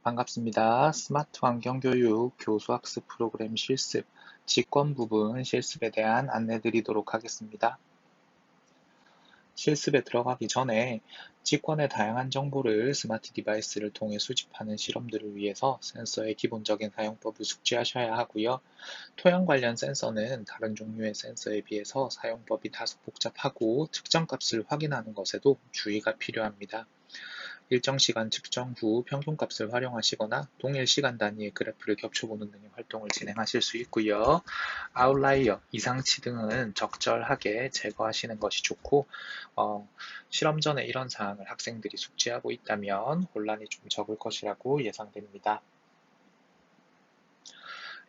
반갑습니다. 스마트 환경 교육 교수학습 프로그램 실습, 직권 부분 실습에 대한 안내 드리도록 하겠습니다. 실습에 들어가기 전에 직권의 다양한 정보를 스마트 디바이스를 통해 수집하는 실험들을 위해서 센서의 기본적인 사용법을 숙지하셔야 하고요. 토양 관련 센서는 다른 종류의 센서에 비해서 사용법이 다소 복잡하고 측정 값을 확인하는 것에도 주의가 필요합니다. 일정 시간 측정 후 평균값을 활용하시거나 동일 시간 단위의 그래프를 겹쳐보는 등의 활동을 진행하실 수 있고요. 아웃라이어, 이상치 등은 적절하게 제거하시는 것이 좋고 실험 전에 이런 사항을 학생들이 숙지하고 있다면 혼란이 좀 적을 것이라고 예상됩니다.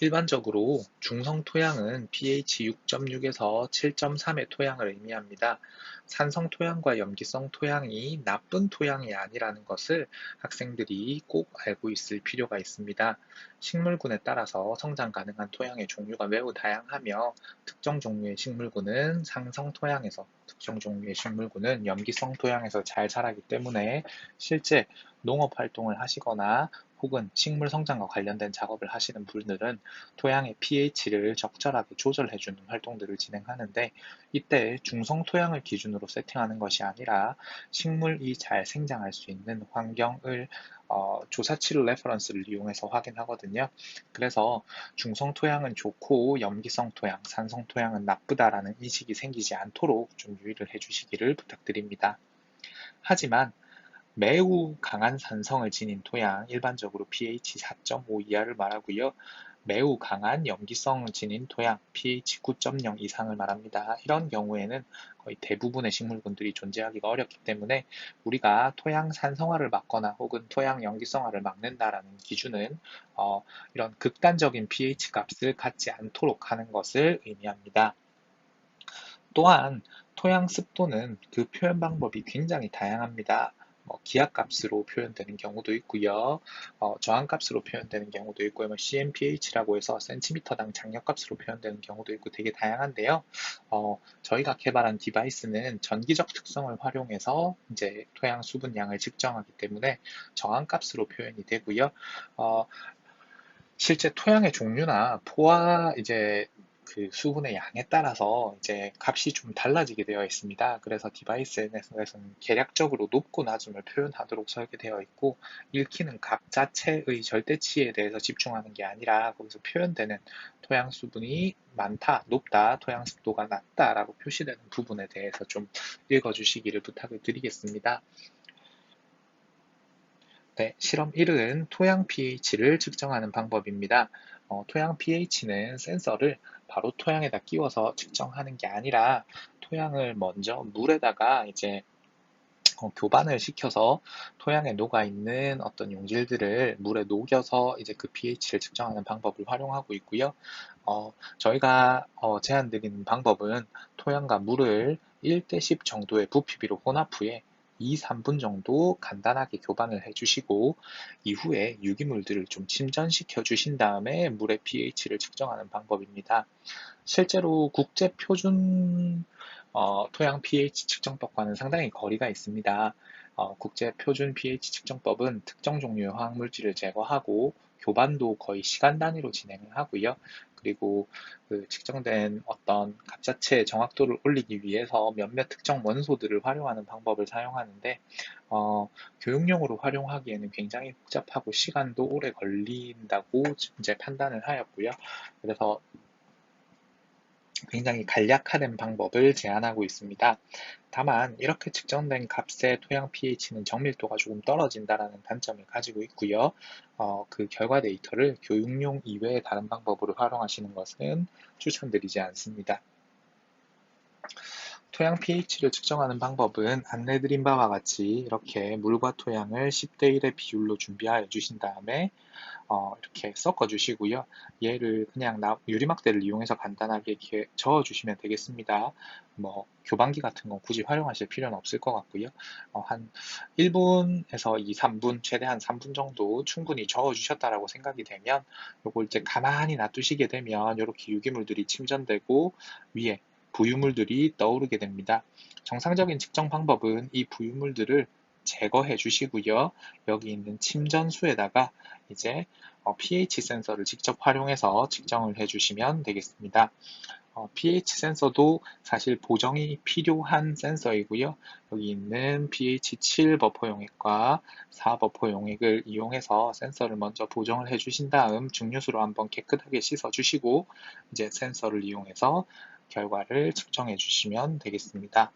일반적으로 중성 토양은 pH 6.6에서 7.3의 토양을 의미합니다. 산성 토양과 염기성 토양이 나쁜 토양이 아니라는 것을 학생들이 꼭 알고 있을 필요가 있습니다. 식물군에 따라서 성장 가능한 토양의 종류가 매우 다양하며 특정 종류의 식물군은 상성 토양에서 특정 종류의 식물군은 염기성 토양에서 잘 자라기 때문에 실제 농업 활동을 하시거나 혹은 식물 성장과 관련된 작업을 하시는 분들은 토양의 pH를 적절하게 조절해주는 활동들을 진행하는데 이때 중성 토양을 기준으로 세팅하는 것이 아니라 식물이 잘 생장할 수 있는 환경을 조사치료 레퍼런스를 이용해서 확인하거든요. 그래서 중성 토양은 좋고 염기성 토양, 산성 토양은 나쁘다라는 인식이 생기지 않도록 좀 유의를 해주시기를 부탁드립니다. 하지만 매우 강한 산성을 지닌 토양, 일반적으로 pH 4.5 이하를 말하고요. 매우 강한 염기성을 지닌 토양, pH 9.0 이상을 말합니다. 이런 경우에는 거의 대부분의 식물군들이 존재하기가 어렵기 때문에 우리가 토양 산성화를 막거나 혹은 토양 염기성화를 막는다라는 기준은 이런 극단적인 pH 값을 갖지 않도록 하는 것을 의미합니다. 또한 토양 습도는 그 표현 방법이 굉장히 다양합니다. 기하값으로 표현되는 경우도 있고요. 저항값으로 표현되는 경우도 있고요. CMPH라고 해서 센티미터당 장력값으로 표현되는 경우도 있고 되게 다양한데요. 저희가 개발한 디바이스는 전기적 특성을 활용해서 이제 토양 수분량을 측정하기 때문에 저항값으로 표현이 되고요. 어, 실제 토양의 종류나 포화 이제 그 수분의 양에 따라서 이제 값이 좀 달라지게 되어 있습니다. 그래서 디바이스에서는 계략적으로 높고 낮음을 표현하도록 설계되어 있고 읽히는 값 자체의 절대치에 대해서 집중하는 게 아니라 거기서 표현되는 토양 수분이 많다, 높다, 토양 습도가 낮다라고 표시되는 부분에 대해서 좀 읽어주시기를 부탁을 드리겠습니다. 네, 실험 1은 토양 pH를 측정하는 방법입니다. 토양 pH는 센서를 바로 토양에다 끼워서 측정하는 게 아니라 토양을 먼저 물에다가 이제 교반을 시켜서 토양에 녹아 있는 어떤 용질들을 물에 녹여서 이제 그 pH를 측정하는 방법을 활용하고 있고요. 저희가 제안드리는 방법은 토양과 물을 1대 10 정도의 부피비로 혼합 후에 2, 3분 정도 간단하게 교반을 해주시고 이후에 유기물들을 좀 침전시켜 주신 다음에 물의 pH를 측정하는 방법입니다. 실제로 국제 표준 토양 pH 측정법과는 상당히 거리가 있습니다. 국제 표준 pH 측정법은 특정 종류의 화학물질을 제거하고 교반도 거의 시간 단위로 진행을 하고요. 그리고 그 측정된 어떤 값 자체의 정확도를 올리기 위해서 몇몇 특정 원소들을 활용하는 방법을 사용하는데 교육용으로 활용하기에는 굉장히 복잡하고 시간도 오래 걸린다고 이제 판단을 하였고요. 그래서 굉장히 간략화된 방법을 제안하고 있습니다. 다만 이렇게 측정된 값의 토양 pH는 정밀도가 조금 떨어진다는 단점을 가지고 있고요. 그 결과 데이터를 교육용 이외의 다른 방법으로 활용하시는 것은 추천드리지 않습니다. 토양 pH를 측정하는 방법은 안내드린 바와 같이 이렇게 물과 토양을 10대 1의 비율로 준비하여 주신 다음에 이렇게 섞어 주시고요. 얘를 그냥 유리막대를 이용해서 간단하게 이렇게 저어 주시면 되겠습니다. 교반기 같은 건 굳이 활용하실 필요는 없을 것 같고요. 한 1분에서 2, 3분, 최대한 3분 정도 충분히 저어 주셨다라고 생각이 되면 요걸 이제 가만히 놔두시게 되면 이렇게 유기물들이 침전되고 위에 부유물들이 떠오르게 됩니다. 정상적인 측정 방법은 이 부유물들을 제거해 주시고요. 여기 있는 침전수에다가 이제 pH 센서를 직접 활용해서 측정을 해 주시면 되겠습니다. pH 센서도 사실 보정이 필요한 센서이고요. 여기 있는 pH 7 버퍼 용액과 4 버퍼 용액을 이용해서 센서를 먼저 보정을 해주신 다음 증류수로 한번 깨끗하게 씻어주시고 이제 센서를 이용해서 결과를 측정해 주시면 되겠습니다.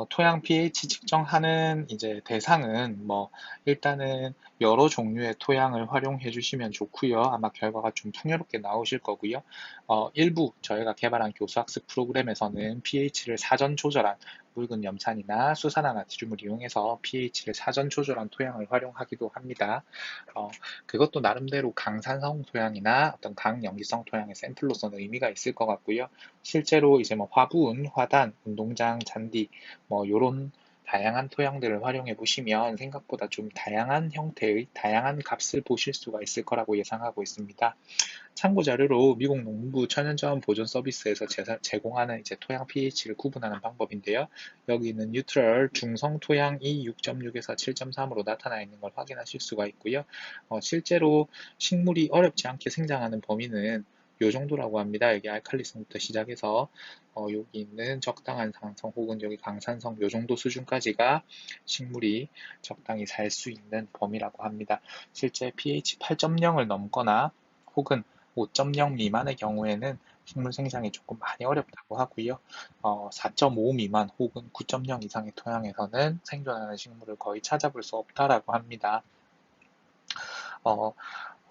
토양 pH 측정하는 이제 대상은 일단은 여러 종류의 토양을 활용해 주시면 좋고요. 아마 결과가 좀 풍요롭게 나오실 거고요. 일부 저희가 개발한 교수학습 프로그램에서는 pH를 사전 조절한 묽은 염산이나 수산화나트륨을 이용해서 pH를 사전 조절한 토양을 활용하기도 합니다. 그것도 나름대로 강산성 토양이나 어떤 강염기성 토양의 샘플로서는 의미가 있을 것 같고요. 실제로 이제 화분, 화단, 운동장, 잔디 요런 다양한 토양들을 활용해 보시면 생각보다 좀 다양한 형태의 다양한 값을 보실 수가 있을 거라고 예상하고 있습니다. 참고 자료로 미국 농부 천연자원 보존 서비스에서 제공하는 이제 토양 pH를 구분하는 방법인데요. 여기 있는 뉴트럴 중성 토양이 6.6에서 7.3으로 나타나 있는 걸 확인하실 수가 있고요. 실제로 식물이 어렵지 않게 생장하는 범위는 요 정도라고 합니다. 여기 알칼리성부터 시작해서 여기 있는 적당한 산성 혹은 여기 강산성 요 정도 수준까지가 식물이 적당히 살 수 있는 범위라고 합니다. 실제 pH 8.0을 넘거나 혹은 5.0 미만의 경우에는 식물 생장이 조금 많이 어렵다고 하고요. 4.5 미만 혹은 9.0 이상의 토양에서는 생존하는 식물을 거의 찾아볼 수 없다라고 합니다. 어,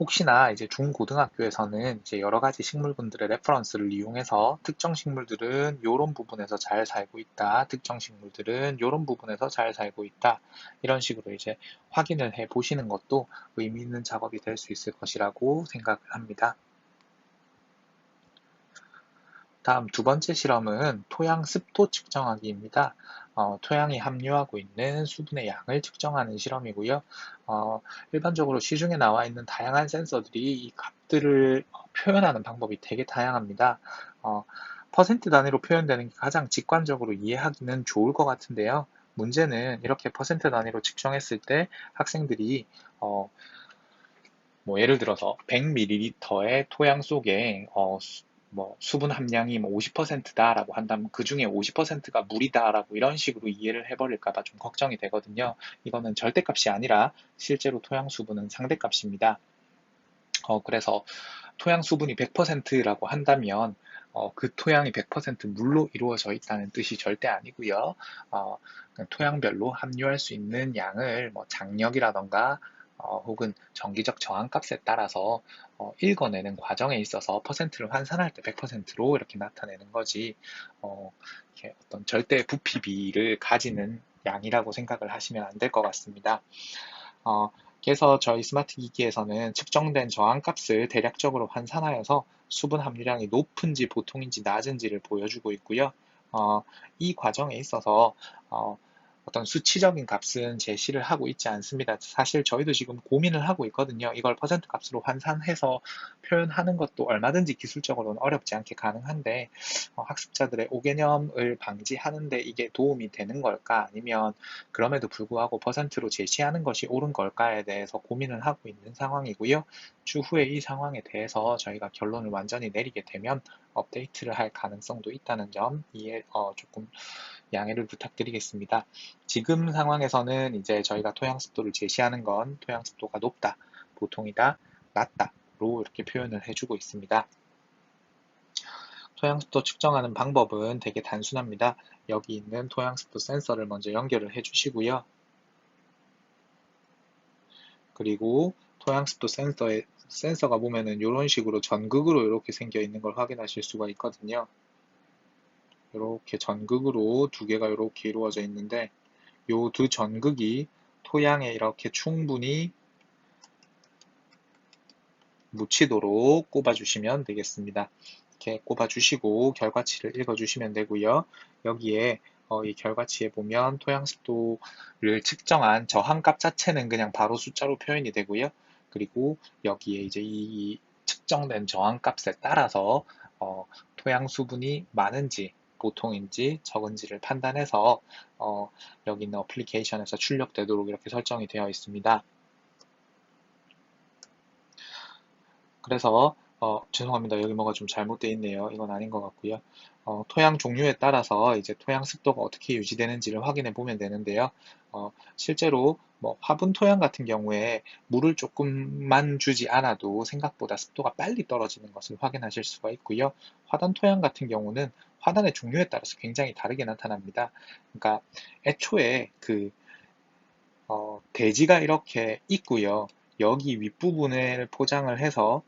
혹시나 이제 중고등학교에서는 이제 여러 가지 식물군들의 레퍼런스를 이용해서 특정 식물들은 이런 부분에서 잘 살고 있다, 특정 식물들은 이런 부분에서 잘 살고 있다, 이런 식으로 이제 확인을 해 보시는 것도 의미 있는 작업이 될 수 있을 것이라고 생각을 합니다. 다음 두 번째 실험은 토양 습도 측정하기입니다. 토양이 함유하고 있는 수분의 양을 측정하는 실험이고요. 일반적으로 시중에 나와 있는 다양한 센서들이 이 값들을 표현하는 방법이 되게 다양합니다. 퍼센트 단위로 표현되는 게 가장 직관적으로 이해하기는 좋을 것 같은데요. 문제는 이렇게 퍼센트 단위로 측정했을 때 학생들이 예를 들어서 100ml의 토양 속에 수분 함량이 50%다라고 한다면 그 중에 50%가 물이다라고 이런 식으로 이해를 해버릴까봐 좀 걱정이 되거든요. 이거는 절대값이 아니라 실제로 토양 수분은 상대값입니다. 그래서 토양 수분이 100%라고 한다면 그 토양이 100% 물로 이루어져 있다는 뜻이 절대 아니고요. 토양별로 함유할 수 있는 양을 장력이라던가 혹은 정기적 저항값에 따라서 읽어내는 과정에 있어서 퍼센트를 환산할 때 100%로 이렇게 나타내는 거지 이렇게 어떤 절대 부피비를 가지는 양이라고 생각을 하시면 안 될 것 같습니다. 그래서 저희 스마트 기기에서는 측정된 저항값을 대략적으로 환산하여서 수분 함유량이 높은지 보통인지 낮은지를 보여주고 있고요. 이 과정에 있어서 어떤 수치적인 값은 제시를 하고 있지 않습니다. 사실 저희도 지금 고민을 하고 있거든요. 이걸 퍼센트 값으로 환산해서 표현하는 것도 얼마든지 기술적으로는 어렵지 않게 가능한데 학습자들의 오개념을 방지하는 데 이게 도움이 되는 걸까? 아니면 그럼에도 불구하고 퍼센트로 제시하는 것이 옳은 걸까에 대해서 고민을 하고 있는 상황이고요. 추후에 이 상황에 대해서 저희가 결론을 완전히 내리게 되면 업데이트를 할 가능성도 있다는 점 조금 양해를 부탁드리겠습니다. 지금 상황에서는 이제 저희가 토양 습도를 제시하는 건 토양 습도가 높다, 보통이다, 낮다로 이렇게 표현을 해주고 있습니다. 토양 습도 측정하는 방법은 되게 단순합니다. 여기 있는 토양 습도 센서를 먼저 연결을 해주시고요. 그리고 토양 습도 센서가 보면은 이런 식으로 전극으로 이렇게 생겨 있는 걸 확인하실 수가 있거든요. 이렇게 전극으로 두 개가 이렇게 이루어져 있는데 요 두 전극이 토양에 이렇게 충분히 묻히도록 꼽아주시면 되겠습니다. 이렇게 꼽아주시고 결과치를 읽어주시면 되고요. 여기에 이 결과치에 보면 토양 습도를 측정한 저항값 자체는 그냥 바로 숫자로 표현이 되고요. 그리고 여기에 이제 이 측정된 저항값에 따라서 토양 수분이 많은지 보통인지 적은지를 판단해서 여기 있는 어플리케이션에서 출력되도록 이렇게 설정이 되어 있습니다. 그래서 죄송합니다. 여기 뭐가 좀 잘못되어 있네요. 이건 아닌 것 같고요. 토양 종류에 따라서 이제 토양 습도가 어떻게 유지되는지를 확인해 보면 되는데요. 실제로 뭐 화분 토양 같은 경우에 물을 조금만 주지 않아도 생각보다 습도가 빨리 떨어지는 것을 확인하실 수가 있고요. 화단 토양 같은 경우는 화단의 종류에 따라서 굉장히 다르게 나타납니다. 그러니까 애초에 대지가 이렇게 있고요. 여기 윗부분을 포장을 해서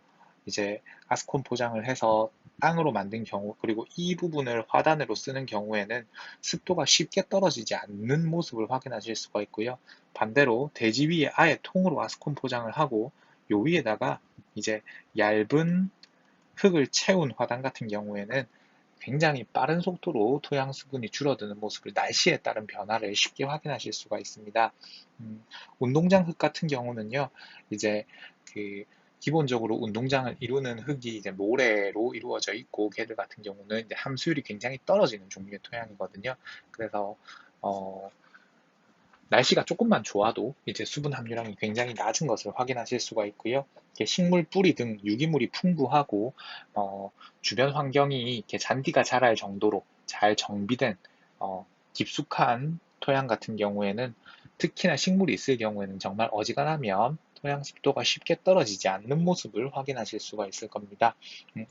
이제 아스콘 포장을 해서 땅으로 만든 경우, 그리고 이 부분을 화단으로 쓰는 경우에는 습도가 쉽게 떨어지지 않는 모습을 확인하실 수가 있고요. 반대로 대지 위에 아예 통으로 아스콘 포장을 하고 요 위에다가 이제 얇은 흙을 채운 화단 같은 경우에는 굉장히 빠른 속도로 토양 수분이 줄어드는 모습을 날씨에 따른 변화를 쉽게 확인하실 수가 있습니다. 운동장 흙 같은 경우는요, 이제 그 기본적으로 운동장을 이루는 흙이 이제 모래로 이루어져 있고, 걔들 같은 경우는 이제 함수율이 굉장히 떨어지는 종류의 토양이거든요. 그래서 날씨가 조금만 좋아도 이제 수분 함유량이 굉장히 낮은 것을 확인하실 수가 있고요. 식물 뿌리 등 유기물이 풍부하고 주변 환경이 이렇게 잔디가 자랄 정도로 잘 정비된 깊숙한 토양 같은 경우에는, 특히나 식물이 있을 경우에는 정말 어지간하면 토양 습도가 쉽게 떨어지지 않는 모습을 확인하실 수가 있을 겁니다.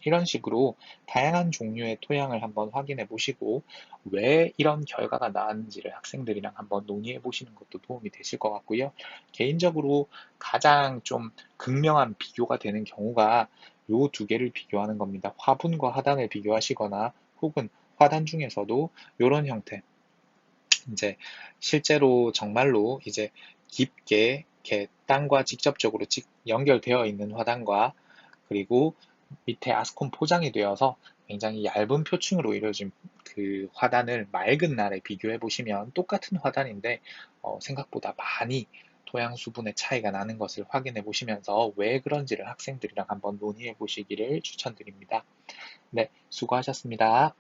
이런 식으로 다양한 종류의 토양을 한번 확인해 보시고 왜 이런 결과가 나왔는지를 학생들이랑 한번 논의해 보시는 것도 도움이 되실 것 같고요. 개인적으로 가장 좀 극명한 비교가 되는 경우가 요 두 개를 비교하는 겁니다. 화분과 화단을 비교하시거나 혹은 화단 중에서도 이런 형태, 이제 실제로 정말로 이제 깊게 이렇게 땅과 직접적으로 연결되어 있는 화단과, 그리고 밑에 아스콘 포장이 되어서 굉장히 얇은 표층으로 이루어진 그 화단을 맑은 날에 비교해 보시면 똑같은 화단인데 생각보다 많이 토양 수분의 차이가 나는 것을 확인해 보시면서 왜 그런지를 학생들이랑 한번 논의해 보시기를 추천드립니다. 네, 수고하셨습니다.